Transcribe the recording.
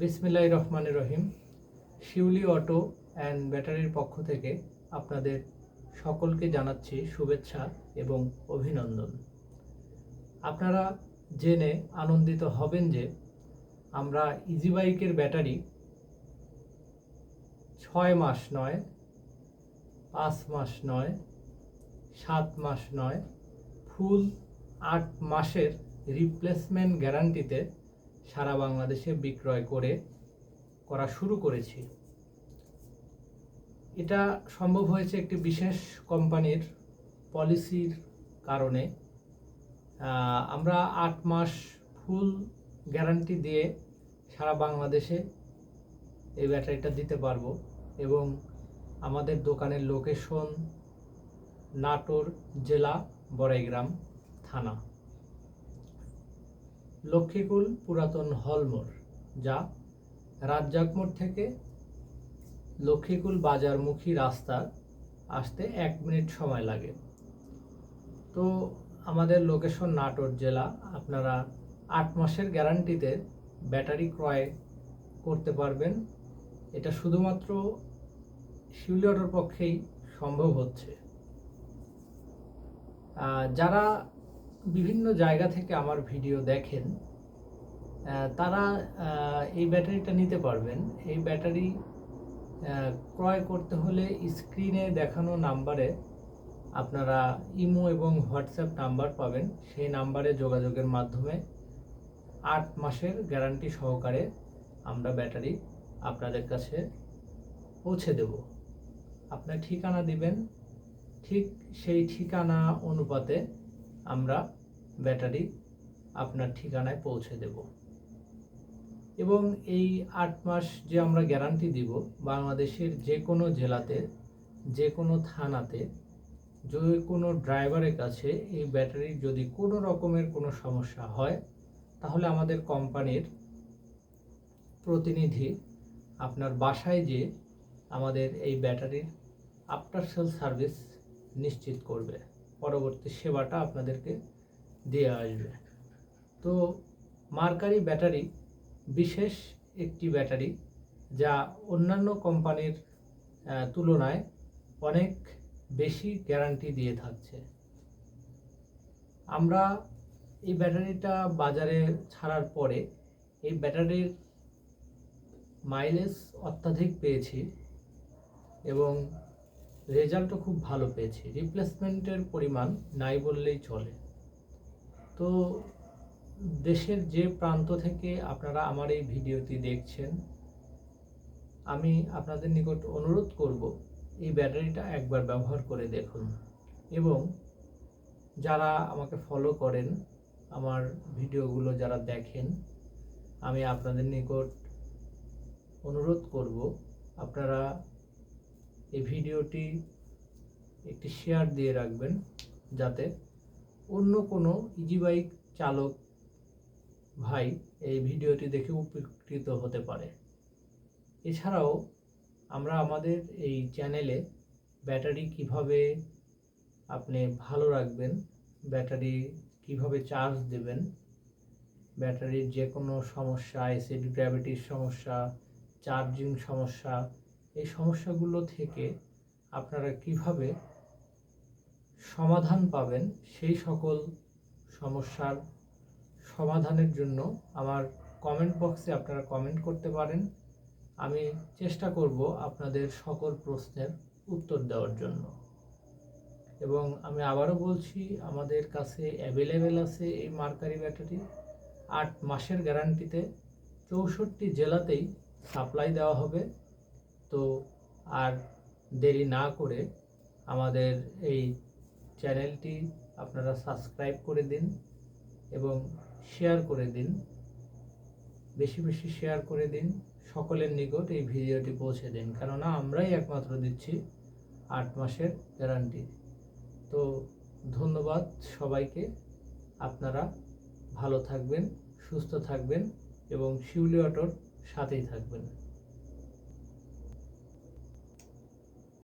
বিসমিল্লাহির রহমানির রহিম। শিউলি auto and ব্যাটারির পক্ষ থেকে আপনাদের সকলকে জানাচ্ছি শুভেচ্ছা এবং অভিনন্দন। আপনারা জেনে আনন্দিত হবেন যে আমরা ইজি বাইকের ব্যাটারি 6 মাস নয়, 5 মাস নয়, 7 মাস নয়, ফুল 8 মাসের রিপ্লেসমেন্ট গ্যারান্টিতে সারা বাংলাদেশে বিক্রয় করা শুরু করেছি। এটা সম্ভব হয়েছে একটি বিশেষ কোম্পানির পলিসির কারণে। আমরা 8 মাস ফুল গ্যারান্টি দিয়ে সারা বাংলাদেশে এই ব্যাটারিটা দিতে পারবো এবং আমাদের দোকানের লোকেশন নাটোর জেলা বড়াইগ্রাম থানা, লক্ষ্মীকুল পুরাতন হলমোড়, যা রাজ্জাক মোড় থেকে লক্ষ্মীকুল বাজারমুখী রাস্তা আসতে 1 মিনিট সময় লাগে। তো আমাদের লোকেশন নাটোর জেলা। আপনারা 8 মাসের গ্যারান্টিতে ব্যাটারি ক্রয় করতে পারবেন। এটা শুধুমাত্র শিউলি অটোর পক্ষেই সম্ভব হচ্ছে। যারা বিভিন্ন জায়গা থেকে আমার ভিডিও দেখেন তারা এই ব্যাটারিটা নিতে পারবেন। এই ব্যাটারি ক্রয় করতে হলে স্ক্রিনে দেখানো নাম্বারে আপনারা ইমো এবং হোয়াটসঅ্যাপ নাম্বার পাবেন। সেই নাম্বারে যোগাযোগের মাধ্যমে 8 মাসের গ্যারান্টি সহকারে আমরা ব্যাটারি আপনাদের কাছে পৌঁছে দেব। আপনার ঠিকানা দিবেন, ঠিক সেই ঠিকানা অনুপাতে আমরা ব্যাটারি আপনার ঠিকানায় পৌঁছে দেব। এবং এই 8 মাস যে আমরা গ্যারান্টি দিব, বাংলাদেশের যে কোনো জেলাতে, যে কোনো থানাতে, যে কোনো ড্রাইভারের কাছে এই ব্যাটারির যদি কোনো রকমের কোনো সমস্যা হয়, তাহলে আমাদের কোম্পানির প্রতিনিধি আপনার বাসায় যেয়ে আমাদের এই ব্যাটারির আফটার সেল সার্ভিস নিশ্চিত করবে, পরবর্তী সেবাটা আপনাদেরকে দিয়ে আসবে। তো মার্কারি ব্যাটারি বিশেষ একটি ব্যাটারি, যা অন্যান্য কোম্পানির তুলনায় অনেক বেশি গ্যারান্টি দিয়ে থাকছে। আমরা এই ব্যাটারিটা বাজারে ছাড়ার পরে এই ব্যাটারির মাইলেজ অত্যাধিক পেয়েছি এবং রেজাল্টও খুব ভালো পেয়েছি। রিপ্লেসমেন্টের পরিমাণ নাই বললেই চলে। তো দেশের যে প্রান্ত থেকে আপনারা আমার এই ভিডিওটি দেখছেন, আমি আপনাদের নিকট অনুরোধ করব এই ব্যাটারিটা একবার ব্যবহার করে দেখুন। এবং যারা আমাকে ফলো করেন, আমার ভিডিওগুলো যারা দেখেন, আমি আপনাদের নিকট অনুরোধ করব আপনারা এই ভিডিওটি একটি শেয়ার দিয়ে রাখবেন, যাতে অন্য কোনো ইজি বাইক চালক ভাই এই ভিডিওটি দেখে উপকৃত হতে পারে। এছাড়াও আমরা আমাদের এই চ্যানেলে ব্যাটারি কিভাবে আপনি ভালো রাখবেন, ব্যাটারি কিভাবে চার্জ দেবেন, ব্যাটারির যে কোনো সমস্যা, অ্যাসিড গ্র্যাভিটির সমস্যা, চার্জিং সমস্যা, এই সমস্যাগুলো থেকে আপনারা কিভাবে সমাধান পাবেন, সেই সকল সমস্যার সমাধানের জন্য আমার কমেন্ট বক্সে আপনারা কমেন্ট করতে পারেন। আমি চেষ্টা করব আপনাদের সকল প্রশ্নের উত্তর দেওয়ার জন্য। এবং আমি আবারও বলছি, আমাদের কাছে অ্যাভেলেবেল আছে এই মার্কারি ব্যাটারি 8 মাসের গ্যারান্টিতে। 64 জেলাতেই সাপ্লাই দেওয়া হবে। তো আর দেরি না করে আমাদের এই চ্যানেলটি আপনারা সাবস্ক্রাইব করে দিন এবং শেয়ার করে দিন, বেশি বেশি শেয়ার করে দিন, সকলের নিকট এই ভিডিওটি পৌঁছে দিন, কেননা আমরাই একমাত্র দিচ্ছি 8 মাসের গ্যারান্টি। তো ধন্যবাদ সবাইকে। আপনারা ভালো থাকবেন, সুস্থ থাকবেন এবং শিউলি অটোর সাথেই থাকবেন।